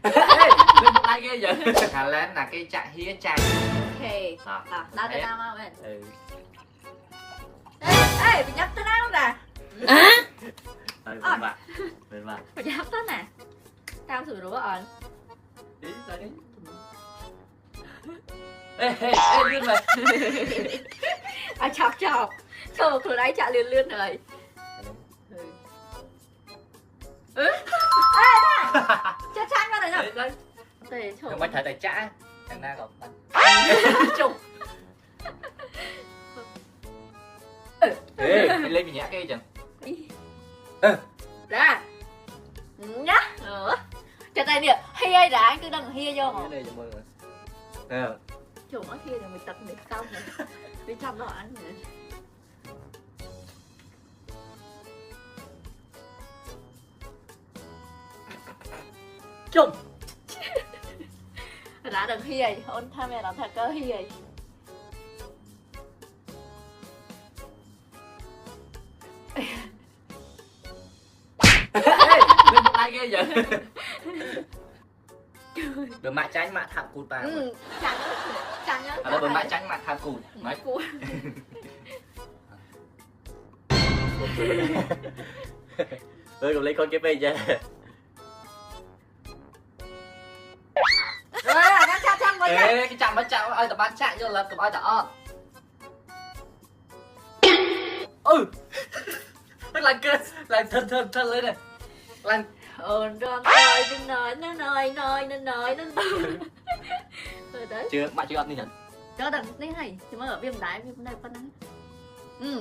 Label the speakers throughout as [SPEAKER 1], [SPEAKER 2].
[SPEAKER 1] Lên một tay ghê vậy. Hà Lan là cái chạ hía chanh.
[SPEAKER 2] Ok. Đau tay nào không em? Ê, bị nhấp tay nào nè.
[SPEAKER 1] Bên bạn.
[SPEAKER 2] Bị nhấp tay nè. Tao thử đúng không?
[SPEAKER 1] Đi ra đi. Ê, lươn về.
[SPEAKER 2] Chọc. Sao mà đấy chạ lươn rồi. Ê, nè. Cho chanh vào đây rồi. Đây,
[SPEAKER 1] Không phải thời chạ. Thằng na còn bắn. Chung. Ê, đi lên mình nhã kia chẳng.
[SPEAKER 2] Ra. Nhá. Cho tay nè, hia ra anh cứ đừng hia vô hả?
[SPEAKER 1] Đây cho mọi người.
[SPEAKER 2] Chủ nó hia rồi mình tập mình xong rồi. Đi chăm nó ăn rồi.
[SPEAKER 1] Chung.
[SPEAKER 2] Đã đừng hia, ôn tham mẹ làm thật cơ hia.
[SPEAKER 1] Lên một tay ghê vậy. Được mạ tránh mạ thảm cụt vào.
[SPEAKER 2] Chẳng nhớ.
[SPEAKER 1] Ở đây bữa mạ tránh mạ thảm cụt. Nói
[SPEAKER 2] Cụt.
[SPEAKER 1] Tôi cũng lấy con cái bây giờ.
[SPEAKER 2] Nó chăm với
[SPEAKER 1] Ê, cái chạm bắt chạm ơi, tập bán chạy cho là tập ai đỏ. Nó làm cơ, làm thân lên này. Làm
[SPEAKER 2] rồi nói. Rồi đấy.
[SPEAKER 1] chưa, bạn chưa ăn đi nhỉ?
[SPEAKER 2] Cho đừng đi này, thì mới ở viêm đái viêm đây phân nắng.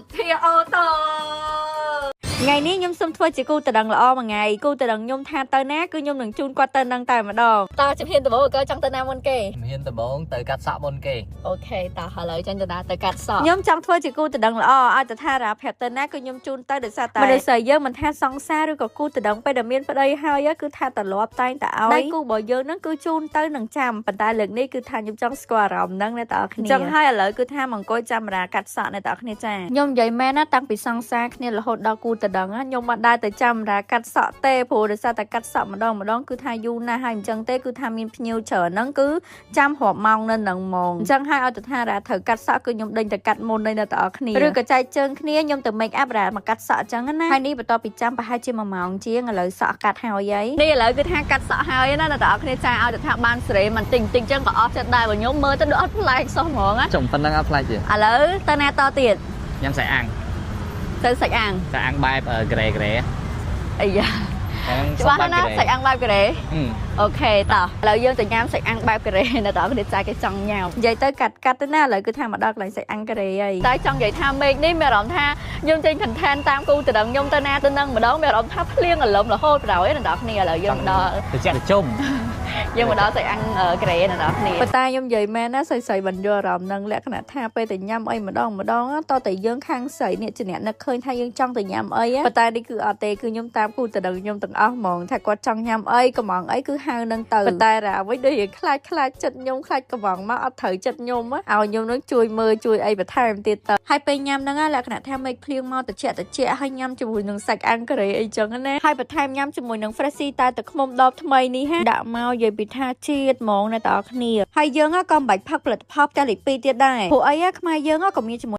[SPEAKER 2] Thì ô tô. ថ្ងៃនេះខ្ញុំសុំធ្វើជាគូតដឹងល្អមួយថ្ងៃគូតដឹងខ្ញុំថាទៅណាគឺខ្ញុំនឹងជូនគាត់ទៅនឹងតែម្ដងតើជំហានដំបូងក៏ចង់ទៅណាមុនគេ
[SPEAKER 1] ជំហានដំបូងទៅកាត់សក់មុនគេ
[SPEAKER 2] អូខេតើឥឡូវចាញ់ទៅណាទៅកាត់សក់ខ្ញុំចង់ធ្វើជាគូតដឹងល្អឲ្យទៅថារាប្រាប់ទៅណាគឺខ្ញុំជូនទៅដោយសារតែមនុស្សយើងមិនថាសង្សារឬក៏គូតដឹងពេលដែលមានប្តីហើយគឺថាត្រឡប់តែងតែឲ្យដៃគូរបស់យើងនឹងគឺជូនទៅនឹងចាំប៉ុន្តែលើកនេះគឺថាខ្ញុំចង់ស្គាល់អារម្មណ៍ហ្នឹងអ្នកទាំងអស់គ្នាអញ្ចឹងហើយឥឡូវគឺថាមកអង្គុយចាំរាកាត់សក់អ្នកទាំងអស់គ្នាចាខ្ញុំនិយាយមែនណាតាំងពីសង្សារគ្នារហូតដល់គូតដឹងខ្ញុំបានដើរទៅចាំរាកាត់សក់ទេព្រោះដោយសារតែកាត់សក់ម្ដងគឺថាយូរណាស់ហើយអញ្ចឹងទេគឺថាមានភ្ញៀវច្រើនហ្នឹងគឺចាំរាប់ម៉ោងនៅនឹងហ្មងអញ្ចឹងហើយឲ្យទៅថារាត្រូវកាត់សក់គឺខ្ញុំដេញទៅកាត់មុននៃអ្នកទាំងអស់គ្នាឬក៏ចែកជើងគ្នាខ្ញុំទៅ make up រាមកកាត់សក់អញ្ចឹងណាហើយនេះបន្ទាប់ពីចាំប្រហែលជា1ម៉ោងជាងឥឡូវសក់កាត់ហើយនេះឥឡូវគឺថាកាត់សក់ហើយណាអ្នកទាំងអស់គ្នាចាឲ្យទៅថាបានសេរីមិនតិចអញ្ចឹងក៏អស់ចិត្តដែរបើខ្ញុំមើលទៅដូចអត់ប្លែកសោះហ្មងណា
[SPEAKER 1] ចំប៉ុណ្ណឹងអត់ប្លែកទេឥ
[SPEAKER 2] ឡូវទៅណាតទៀត
[SPEAKER 1] ញ៉ាំសាច់អាំង
[SPEAKER 2] ទៅសាច់អាំង
[SPEAKER 1] បែបក្រេ
[SPEAKER 2] អាយ៉ាច្បាស់ណាស់សាច់អាំងបែបកូរ៉េអូខេតោះឥឡូវយើងទៅញ៉ាំសាច់អាំងបែបកូរ៉េនៅតើគ្នាចាយគេចង់ញ៉ាំនិយាយទៅកាត់ទៅណាឥឡូវគឺថាមកដល់កន្លែងសាច់អាំងកូរ៉េហើយតែចង់និយាយថាមេឃនេះមានអារម្មណ៍ថាខ្ញុំចេញ content តាមគូទៅដឹងខ្ញុំទៅណាទៅនឹងម្ដងមានអារម្មណ៍ថាភ្លៀងរលឹមរហូតបណ្ដោយដល់គ្នាឥឡូវយើងមកដល់
[SPEAKER 1] ទៅចាក់ទៅជុំ
[SPEAKER 2] យើងមកដល់សាច់អាំងកូរ៉េនៅដល់គ្នាប៉ុន្តែខ្ញុំនិយាយមែនណាស្រីបានយកអារម្មណ៍នឹងលក្ខណៈថាពេលទៅញ៉ាំអីម្ដងតតែយើងខាងស្រីនេះជាអ្នកនឹកឃើញថាយើងចង់ទៅញ៉ាំអីប៉ុន្តែនេះគឺអត់ទេគឺខ្ញុំតាមគូទៅដឹងខ្ញុំទាំងអស់ហ្មងថាគាត់ចង់ញ៉ាំអីកំងអីគឺហៅនឹងទៅប៉ុន្តែរាវិញដូចជាខ្លាចចិត្តខ្ញុំខ្លាចកំងមកអត់ត្រូវចិត្តខ្ញុំឲ្យខ្ញុំនឹងជួយមើលជួយអីបន្ថែមទៀតទៅហើយពេលញ៉ាំហ្នឹងលក្ខណៈថាមេឃភ្លៀងមកត្រជាក់ហើយញ៉ាំជាមួយនឹងសាច់អាំងកូរ៉េអីចឹងណាហើយបន្ថែមញ៉ាំជាមួយនឹង Freshie តែទឹកឃ្មុំដបថ្មីនេះហាដាក់មកនិយាយពីថាជាតិហ្មងអ្នកទាំងអស់គ្នាហើយយើងក៏មិនបាច់ផឹកផលិតផលផ្ទះលេខ2ទៀតដែរព្រោះអីខ្មែរយើងក៏មានជាមួយ